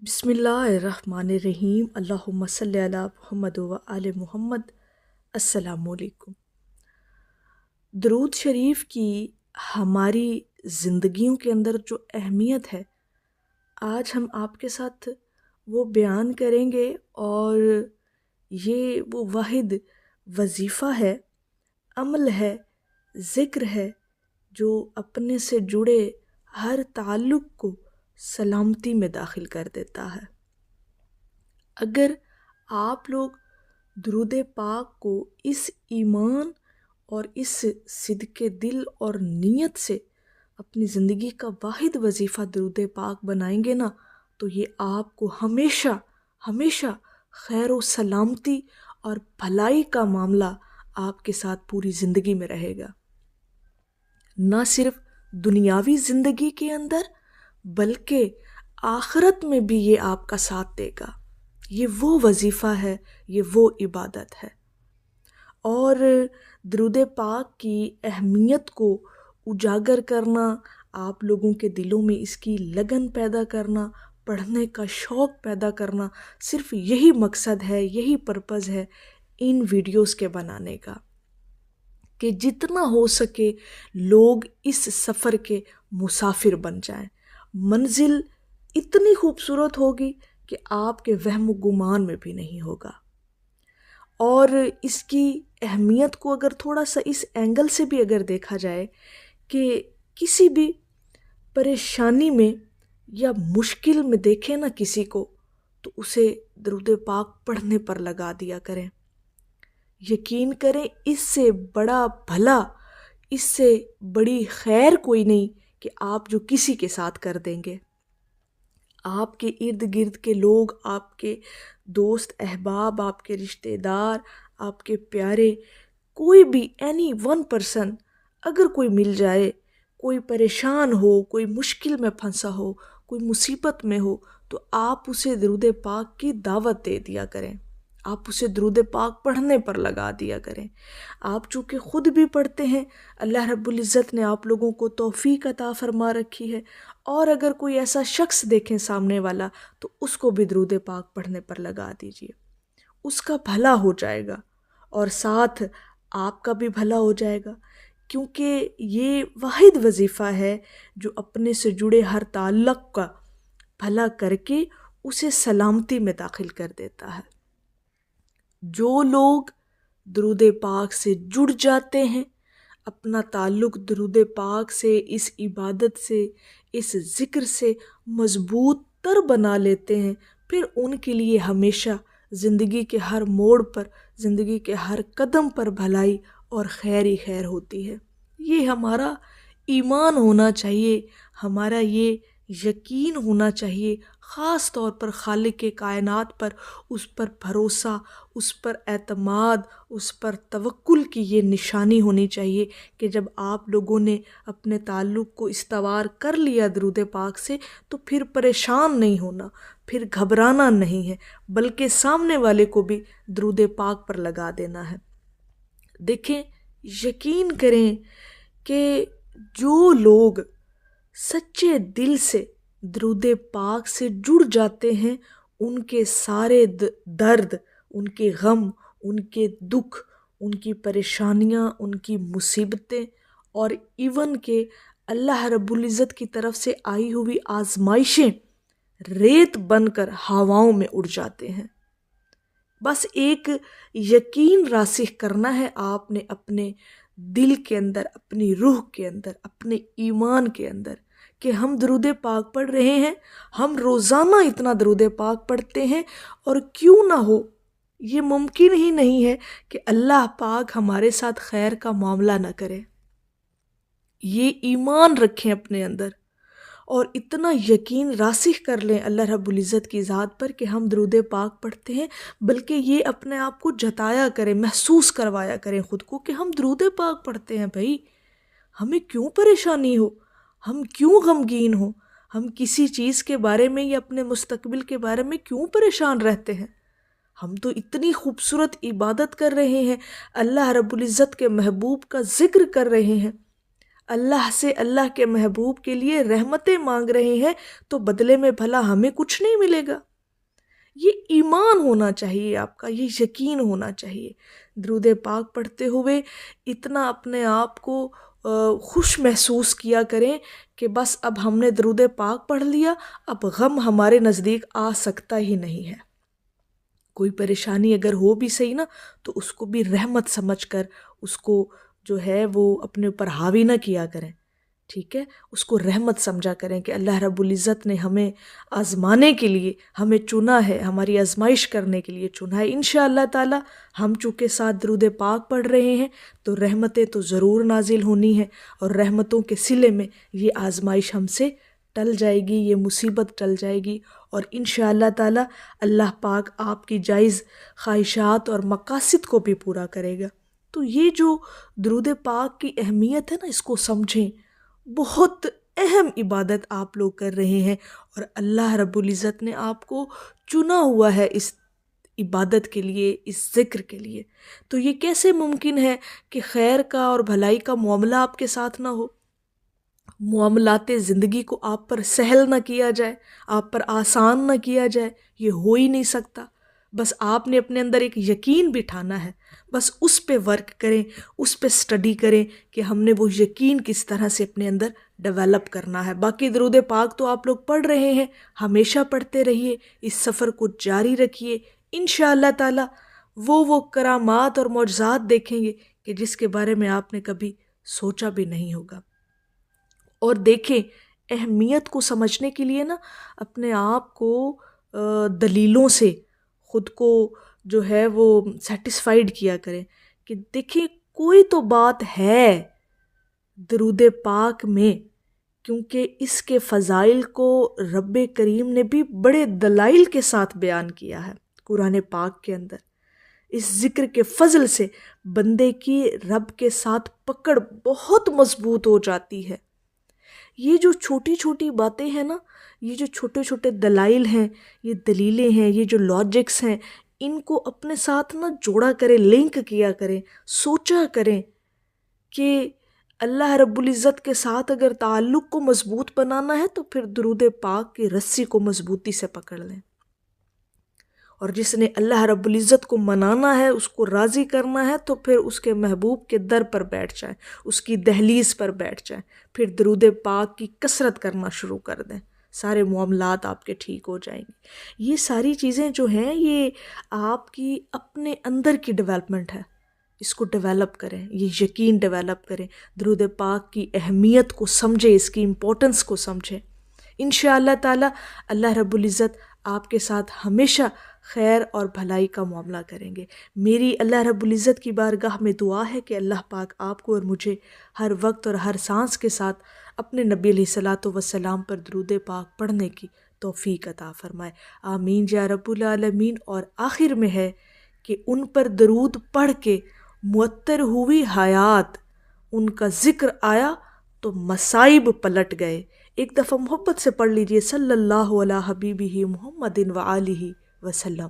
बिस्मिल्लाहिर्रहमानिर्रहीम। अल्लाहुम्मा सल्ली अला मुहम्मद व आले मुहम्मद। अस्सलामु अलैकुम। दरूद शरीफ की हमारी ज़िंदगियों के अंदर जो अहमियत है, आज हम आपके साथ वो बयान करेंगे। और ये वो वाहिद वजीफ़ा है, अमल है, ज़िक्र है जो अपने से जुड़े हर ताल्लुक़ को सलामती में दाखिल कर देता है। अगर आप लोग दुरूद पाक को इस ईमान और इस सिद्के दिल और नीयत से अपनी ज़िंदगी का वाहिद वजीफ़ा दुरूद पाक बनाएंगे ना, तो ये आपको हमेशा हमेशा खैर व सलामती और भलाई का मामला आपके साथ पूरी ज़िंदगी में रहेगा। ना सिर्फ दुनियावी ज़िंदगी के अंदर बल्कि आखिरत में भी ये आपका साथ देगा। ये वो वजीफ़ा है, ये वो इबादत है। और दुरूद पाक की अहमियत को उजागर करना, आप लोगों के दिलों में इसकी लगन पैदा करना, पढ़ने का शौक़ पैदा करना, सिर्फ यही मकसद है, यही पर्पज़ है इन वीडियोस के बनाने का, कि जितना हो सके लोग इस सफ़र के मुसाफिर बन जाएं। मंजिल इतनी खूबसूरत होगी कि आपके वहम गुमान में भी नहीं होगा। और इसकी अहमियत को अगर थोड़ा सा इस एंगल से भी अगर देखा जाए कि किसी भी परेशानी में या मुश्किल में देखें ना किसी को, तो उसे दुरूद पाक पढ़ने पर लगा दिया करें। यकीन करें, इससे बड़ा भला, इससे बड़ी खैर कोई नहीं कि आप जो किसी के साथ कर देंगे। आपके इर्द गिर्द के लोग, आपके दोस्त अहबाब, आपके रिश्तेदार, आपके प्यारे, कोई भी एनी वन पर्सन अगर कोई मिल जाए, कोई परेशान हो, कोई मुश्किल में फंसा हो, कोई मुसीबत में हो, तो आप उसे दुरूद पाक की दावत दे दिया करें। आप उसे दुरूद पाक पढ़ने पर लगा दिया करें। आप चूँकि ख़ुद भी पढ़ते हैं, अल्लाह रब्बुल इज़्ज़त ने आप लोगों को तौफ़ीक अता फ़रमा रखी है। और अगर कोई ऐसा शख्स देखें सामने वाला, तो उसको भी दुरूद पाक पढ़ने पर लगा दीजिए। उसका भला हो जाएगा और साथ आपका भी भला हो जाएगा, क्योंकि ये वाहिद वजीफ़ा है जो अपने से जुड़े हर ताल्लुक़ का भला करके उसे सलामती में दाखिल कर देता है। जो लोग दुरूद पाक से जुड़ जाते हैं, अपना ताल्लुक़ दुरूद पाक से, इस इबादत से, इस ज़िक्र से मज़बूत तर बना लेते हैं, फिर उनके लिए हमेशा ज़िंदगी के हर मोड़ पर, ज़िंदगी के हर कदम पर भलाई और खैर ही खैर होती है। ये हमारा ईमान होना चाहिए, हमारा ये यकीन होना चाहिए, ख़ास तौर पर खालिक के कायनात पर, उस पर भरोसा, उस पर एतमाद, उस पर तवक्कुल की ये निशानी होनी चाहिए कि जब आप लोगों ने अपने ताल्लुक़ को इस्तवार कर लिया दुरूद पाक से, तो फिर परेशान नहीं होना, फिर घबराना नहीं है, बल्कि सामने वाले को भी दुरूद पाक पर लगा देना है। देखें, यकीन करें कि जो लोग सच्चे दिल से दुरूद पाक से जुड़ जाते हैं, उनके सारे दर्द, उनके गम, उनके दुख, उनकी परेशानियां, उनकी मुसीबतें और इवन के अल्लाह रब्बुल इज़्ज़त की तरफ से आई हुई आजमाइशें रेत बनकर हवाओं में उड़ जाते हैं। बस एक यकीन रासिख करना है आपने अपने दिल के अंदर, अपनी रूह के अंदर, अपने ईमान के अंदर, कि हम दुरूद पाक पढ़ रहे हैं, हम रोज़ाना इतना दुरूद पाक पढ़ते हैं, और क्यों ना हो, ये मुमकिन ही नहीं है कि अल्लाह पाक हमारे साथ खैर का मामला ना करे। ये ईमान रखें अपने अंदर और इतना यकीन रासिख कर लें अल्लाह रब्बुल इज़्ज़त की ज़ात पर कि हम दुरूद पाक पढ़ते हैं, बल्कि ये अपने आप को जताया करें, महसूस करवाया करें ख़ुद को कि हम दुरूद पाक पढ़ते हैं। भाई, हमें क्यों परेशानी हो, हम क्यों गमगीन हो, हम किसी चीज़ के बारे में या अपने मुस्तकबिल के बारे में क्यों परेशान रहते हैं। हम तो इतनी खूबसूरत इबादत कर रहे हैं, अल्लाह रब्बुल इज़्ज़त के महबूब का ज़िक्र कर रहे हैं, اللہ سے اللہ کے محبوب کے لیے رحمتیں مانگ رہے ہیں تو بدلے میں بھلا ہمیں کچھ نہیں ملے گا؟ یہ ایمان ہونا چاہیے آپ کا، یہ یقین ہونا چاہیے۔ درود پاک پڑھتے ہوئے اتنا اپنے آپ کو خوش محسوس کیا کریں کہ بس اب ہم نے درود پاک پڑھ لیا، اب غم ہمارے نزدیک آ سکتا ہی نہیں ہے۔ کوئی پریشانی اگر ہو بھی صحیح نا، تو اس کو بھی رحمت سمجھ کر اس کو جو ہے وہ اپنے اوپر حاوی نہ کیا کریں، ٹھیک ہے؟ اس کو رحمت سمجھا کریں کہ اللہ رب العزت نے ہمیں آزمانے کے لیے ہمیں چنا ہے، ہماری آزمائش کرنے کے لیے چنا ہے۔ انشاءاللہ تعالی ہم چونکہ ساتھ درود پاک پڑھ رہے ہیں تو رحمتیں تو ضرور نازل ہونی ہیں، اور رحمتوں کے صلے میں یہ آزمائش ہم سے ٹل جائے گی، یہ مصیبت ٹل جائے گی، اور انشاءاللہ تعالی اللہ پاک آپ کی جائز خواہشات اور مقاصد کو بھی پورا کرے گا۔ تو یہ جو درود پاک کی اہمیت ہے نا، اس کو سمجھیں۔ بہت اہم عبادت آپ لوگ کر رہے ہیں، اور اللہ رب العزت نے آپ کو چنا ہوا ہے اس عبادت کے لیے، اس ذکر کے لیے۔ تو یہ کیسے ممکن ہے کہ خیر کا اور بھلائی کا معاملہ آپ کے ساتھ نہ ہو، معاملات زندگی کو آپ پر سہل نہ کیا جائے، آپ پر آسان نہ کیا جائے؟ یہ ہو ہی نہیں سکتا۔ بس آپ نے اپنے اندر ایک یقین بٹھانا ہے، بس اس پہ ورک کریں، اس پہ سٹڈی کریں کہ ہم نے وہ یقین کس طرح سے اپنے اندر ڈیولپ کرنا ہے۔ باقی درود پاک تو آپ لوگ پڑھ رہے ہیں، ہمیشہ پڑھتے رہیے، اس سفر کو جاری رکھیے۔ انشاءاللہ تعالی وہ کرامات اور معجزات دیکھیں گے کہ جس کے بارے میں آپ نے کبھی سوچا بھی نہیں ہوگا۔ اور دیکھیں، اہمیت کو سمجھنے کے لیے نا اپنے آپ کو دلیلوں سے خود کو جو ہے وہ سیٹسفائیڈ کیا کریں کہ دیکھیں کوئی تو بات ہے درود پاک میں، کیونکہ اس کے فضائل کو رب کریم نے بھی بڑے دلائل کے ساتھ بیان کیا ہے قرآن پاک کے اندر۔ اس ذکر کے فضل سے بندے کی رب کے ساتھ پکڑ بہت مضبوط ہو جاتی ہے۔ یہ جو چھوٹی چھوٹی باتیں ہیں نا، یہ جو چھوٹے چھوٹے دلائل ہیں، یہ دلیلیں ہیں، یہ جو لاجکس ہیں، ان کو اپنے ساتھ نہ جوڑا کریں، لنک کیا کریں، سوچا کریں کہ اللہ رب العزت کے ساتھ اگر تعلق کو مضبوط بنانا ہے تو پھر درود پاک کی رسی کو مضبوطی سے پکڑ لیں، اور جس نے اللہ رب العزت کو منانا ہے، اس کو راضی کرنا ہے، تو پھر اس کے محبوب کے در پر بیٹھ جائیں، اس کی دہلیز پر بیٹھ جائیں، پھر درود پاک کی کثرت کرنا شروع کر دیں، سارے معاملات آپ کے ٹھیک ہو جائیں گے۔ یہ ساری چیزیں جو ہیں یہ آپ کی اپنے اندر کی ڈیولپمنٹ ہے، اس کو ڈیولپ کریں، یہ یقین ڈیولپ کریں، درود پاک کی اہمیت کو سمجھیں، اس کی امپورٹنس کو سمجھیں۔ انشاءاللہ تعالی اللہ رب العزت آپ کے ساتھ ہمیشہ خیر اور بھلائی کا معاملہ کریں گے۔ میری اللہ رب العزت کی بارگاہ میں دعا ہے کہ اللہ پاک آپ کو اور مجھے ہر وقت اور ہر سانس کے ساتھ اپنے نبی علیہ الصلاۃ والسلام پر درود پاک پڑھنے کی توفیق عطا فرمائے، آمین یا رب العالمین۔ اور آخر میں ہے کہ ان پر درود پڑھ کے معطر ہوئی حیات، ان کا ذکر آیا تو مصائب پلٹ گئے۔ ایک دفعہ محبت سے پڑھ لیجئے، صلی اللہ علیہ حبیبہ محمد وآلہ وسلم۔